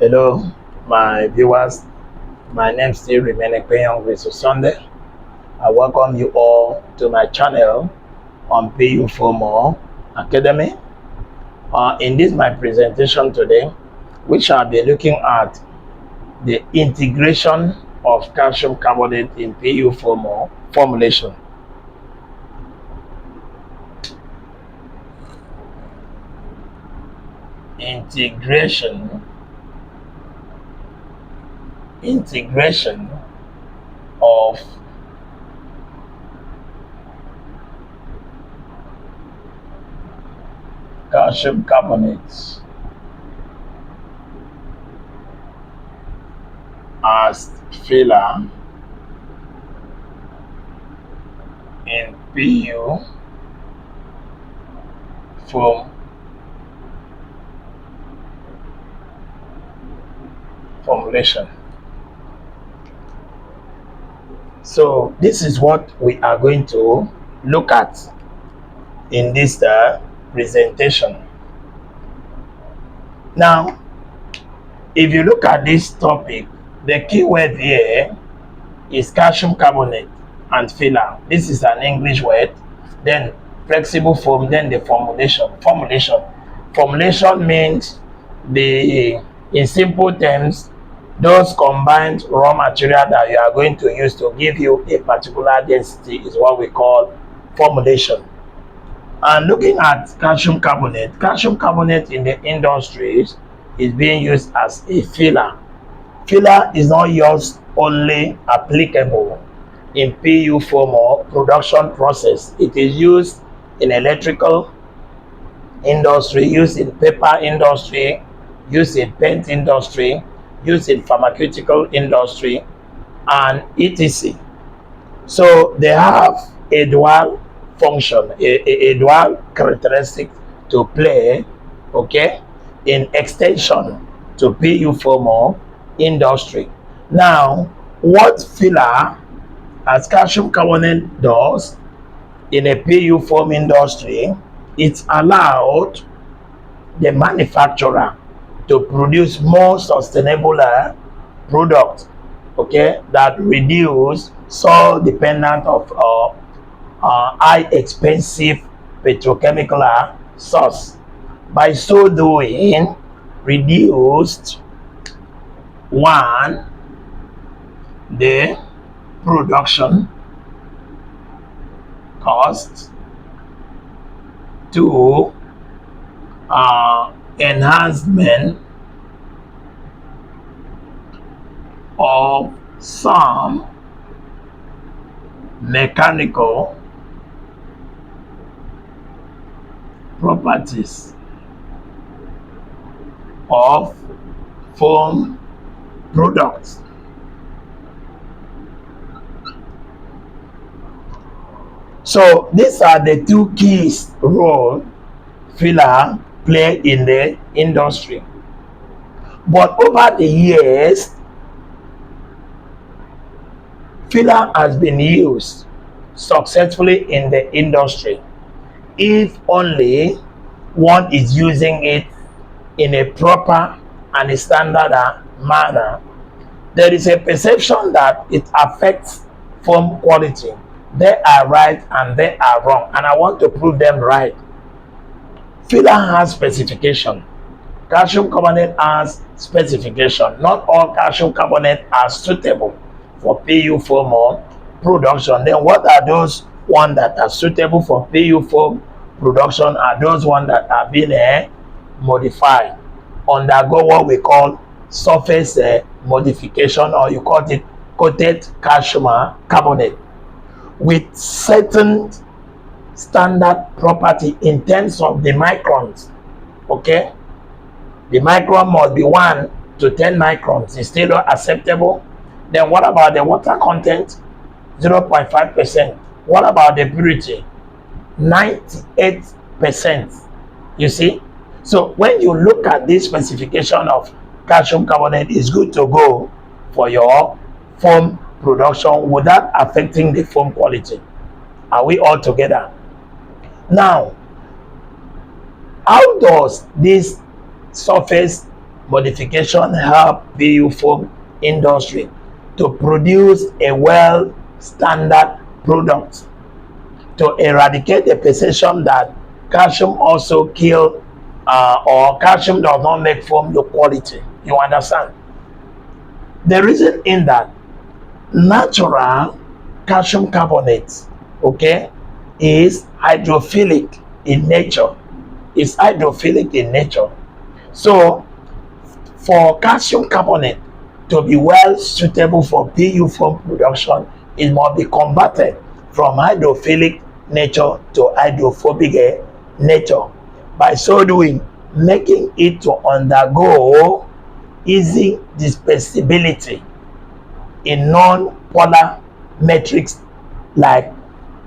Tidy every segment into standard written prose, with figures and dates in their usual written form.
Hello, my viewers. My name still remains Ekpenyong with Sunday. I welcome you all to my channel on PU Formal Academy. In this my presentation today, we shall be looking at the integration of calcium carbonate in PU Formal formulation. Integration of calcium carbonates as filler in PU formulation. So this is what we are going to look at in this presentation. Now, if you look at this topic, the key word here is calcium carbonate and filler. This is an English word. Then flexible foam, then the formulation. Formulation means in simple terms, those combined raw material that you are going to use to give you a particular density is what we call formulation. And looking at calcium carbonate in the industries is being used as a filler. Filler is not just only applicable in PU form or production process. It is used in electrical industry, used in paper industry, used in paint industry, used in pharmaceutical industry, and etc. So they have a dual function, a dual characteristic to play, okay, in extension to PU formal industry. Now, what filler as calcium carbonate does in a PU form industry, it's allowed the manufacturer to produce more sustainable products, okay, that reduce so dependent of high expensive petrochemical source. By so doing, reduced one, the production cost, two, enhancement of some mechanical properties of foam products. So these are the two keys role filler play in the industry. But over the years, filler has been used successfully in the industry if only one is using it in a proper and a standard manner. There is a perception that it affects foam quality. They are right and they are wrong, and I want to prove them right. Filler has specification. Calcium carbonate has specification. Not all calcium carbonate are suitable for PU foam production. Then what are those ones that are suitable for PU foam production? Are those ones that are being modified, undergo what we call surface modification, or you call it coated calcium carbonate with certain standard property in terms of the microns. Okay, the micron must be 1 to 10 microns. Is still not acceptable. Then what about the water content? 0.5%. What about the purity? 98%. You see, so when you look at this specification of calcium carbonate, it's good to go for your foam production without affecting the foam quality. Are we all together? Now, how does this surface modification help PU foam industry to produce a well standard product, to eradicate the perception that calcium also kill or calcium does not make foam the quality. You understand? The reason in that natural calcium carbonate, okay, is hydrophilic in nature. It's hydrophilic in nature. So for calcium carbonate to be well suitable for PU foam production, it must be converted from hydrophilic nature to hydrophobic nature. By so doing, making it to undergo easy dispersibility in non-polar matrix like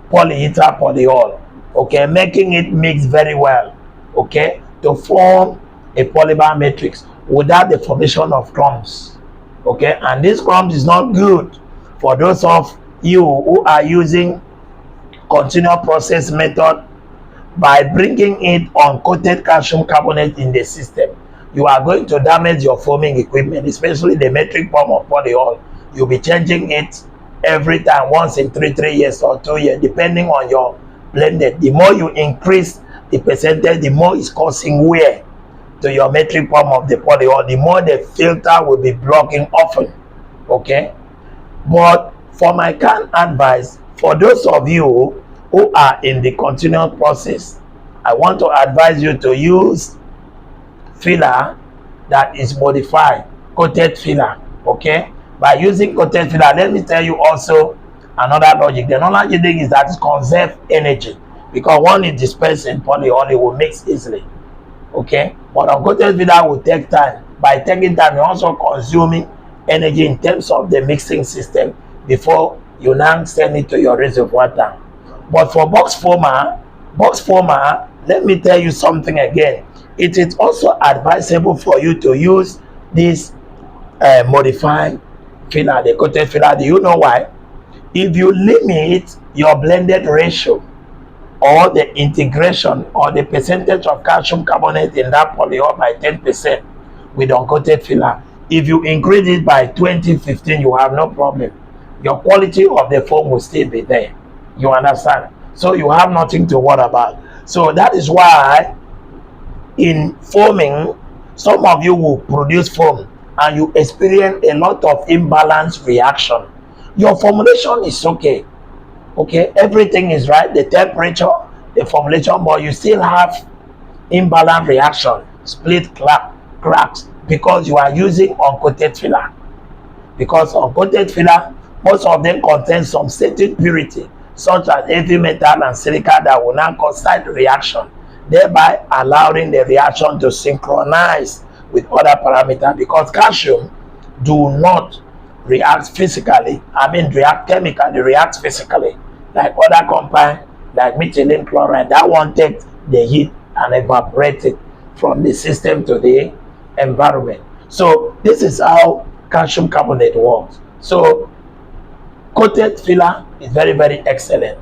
polyether polyol, okay, making it mix very well, okay, to form a polymer matrix without the formation of clumps, okay. And this clumps is not good for those of you who are using continuous process method. By bringing in uncoated calcium carbonate in the system, you are going to damage your foaming equipment, especially the metric form of polyol. You'll be changing it every time, once in three years or 2 years, depending on your blended. The more you increase the percentage, the more it's causing wear to your metric form of the polyol, the more the filter will be blocking often, okay. But for my kind advice, for those of you who are in the continuous process, I want to advise you to use filler that is modified, coated filler, okay. By using coated filler, let me tell you also another logic. The another thing is that it conserves energy, because one is dispersed in polyol, it will mix easily, okay. But uncoated filler will take time. By taking time, you're also consuming energy in terms of the mixing system before you now send it to your reservoir tank. But for box former, let me tell you something again. It is also advisable for you to use this modified filler, the coated filler. Do you know why? If you limit your blended ratio or the integration or the percentage of calcium carbonate in that polyol by 10% with uncoated filler, if you increase it by 20-15, you have no problem. Your quality of the foam will still be there. You understand? So you have nothing to worry about. So that is why in foaming, some of you will produce foam and you experience a lot of imbalance reaction. Your formulation is okay, everything is right, the temperature, the formulation, but you still have imbalance reaction, split cracks, because you are using uncoated filler. Because uncoated filler, most of them contain some stated purity such as heavy metal and silica that will now cause side reaction, thereby allowing the reaction to synchronize with other parameters. Because calcium do not react physically, react chemically, react physically like other compound like methylene chloride. That one takes the heat and evaporate it from the system to the environment. So this is how calcium carbonate works. So coated filler is very excellent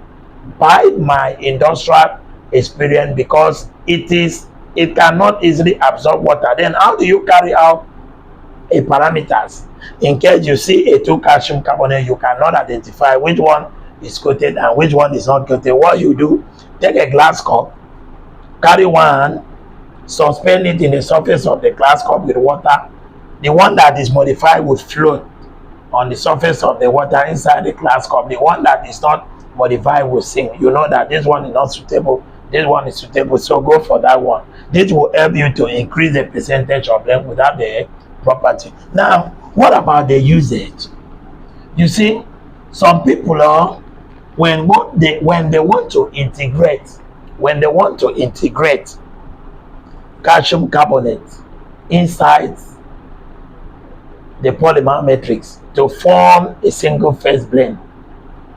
by my industrial experience, because it cannot easily absorb water. Then how do you carry out a parameters in case you see a 2 calcium carbonate, you cannot identify which one is coated and which one is not coated? What you do, take a glass cup, carry one, suspend it in the surface of the glass cup with water. The one that is modified would float on the surface of the water inside the glass cup. The one that is not modified will sink. You know that this one is not suitable, this one is suitable, so go for that one. This will help you to increase the percentage of them without the property. Now, what about the usage? You see, some people are when they want to integrate calcium carbonate inside the polymer matrix to form a single phase blend,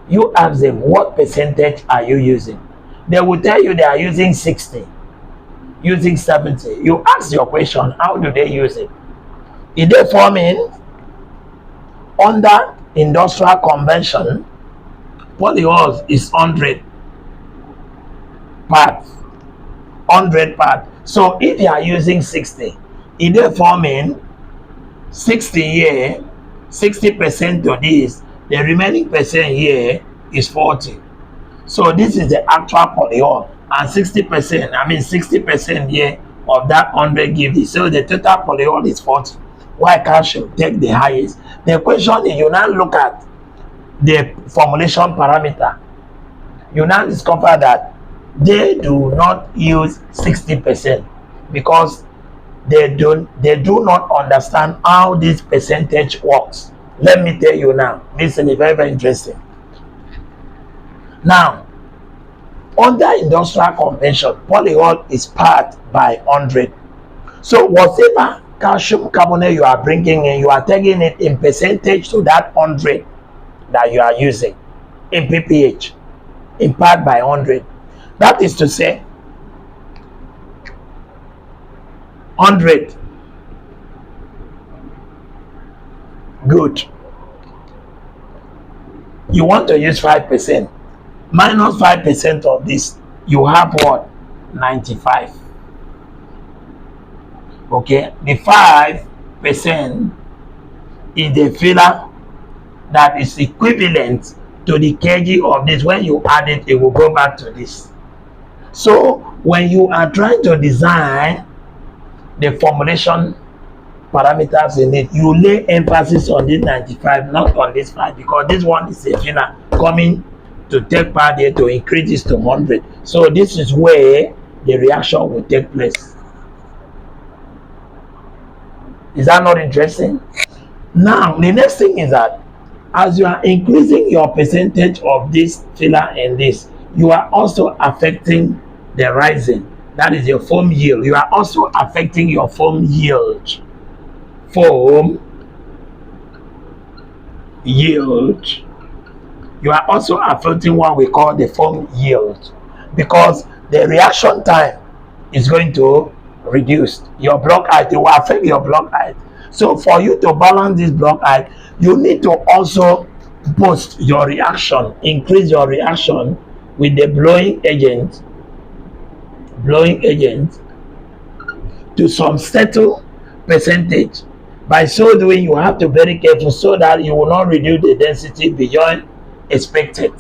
you ask them what percentage are you using. They will tell you they are using 60, using 70. You ask your question, how do they use it? Is they forming under industrial convention? Polyols is 100 parts. So if you are using 60, e dey forming 60 here, 60% to this, the remaining percent here is 40. So this is the actual polyol, and 60%, I mean 60% here of that 100 give this. So the total polyol is 40. Why calcium take the highest? The question is, you now look at the formulation parameter. You now discover that they do not use 60% because they do not understand how this percentage works. Let me tell you now. This is very, very interesting. Now, under industrial convention, polyol is part by 100. So whatever calcium carbonate you are bringing in, you are taking it in percentage to that 100 that you are using in pph, in part by 100. That is to say, 100. Good. You want to use 5%. Minus 5% of this, you have what? 95. Okay, the 5% is the filler that is equivalent to the kg of this. When you add it, it will go back to this. So when you are trying to design the formulation parameters in it, you lay emphasis on this 95, not on this 5, because this one is a filler coming to take part here to increase this to 100. So this is where the reaction will take place. Is that not interesting? Now the next thing is that as you are increasing your percentage of this filler in this, you are also affecting the rising, that is your foam yield. You are also affecting your foam yield. Foam yield. You are also affecting what we call the foam yield, because the reaction time is going to reduce. Your block height, it will affect your block height. So for you to balance this block height, you need to also boost your reaction, increase your reaction with the blowing agent to some certain percentage. By so doing, you have to be very careful so that you will not reduce the density beyond expected.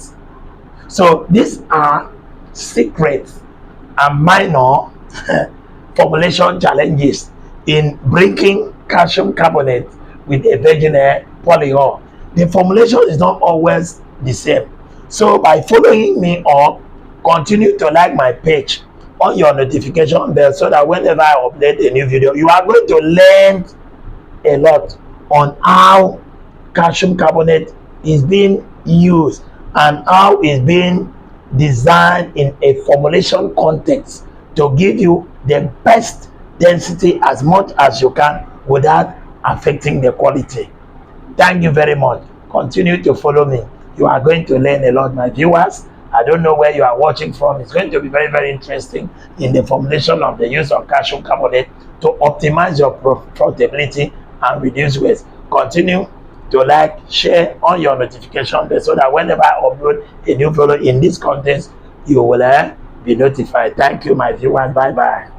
So these are secret and minor formulation challenges in breaking calcium carbonate with a virgin polyol. The formulation is not always the same. So by following me up, continue to like my page on your notification bell so that whenever I upload a new video, you are going to learn a lot on how calcium carbonate is being used and how it's being designed in a formulation context to give you the best density as much as you can without affecting the quality. Thank you very much. Continue to follow me. You are going to learn a lot, my viewers. I don't know where you are watching from. It's going to be very, very interesting in the formulation of the use of calcium carbonate to optimize your profitability and reduce waste. Continue to like, share on your notification bell so that whenever I upload a new video in this content, you will be notified. Thank you, my viewers. Bye bye.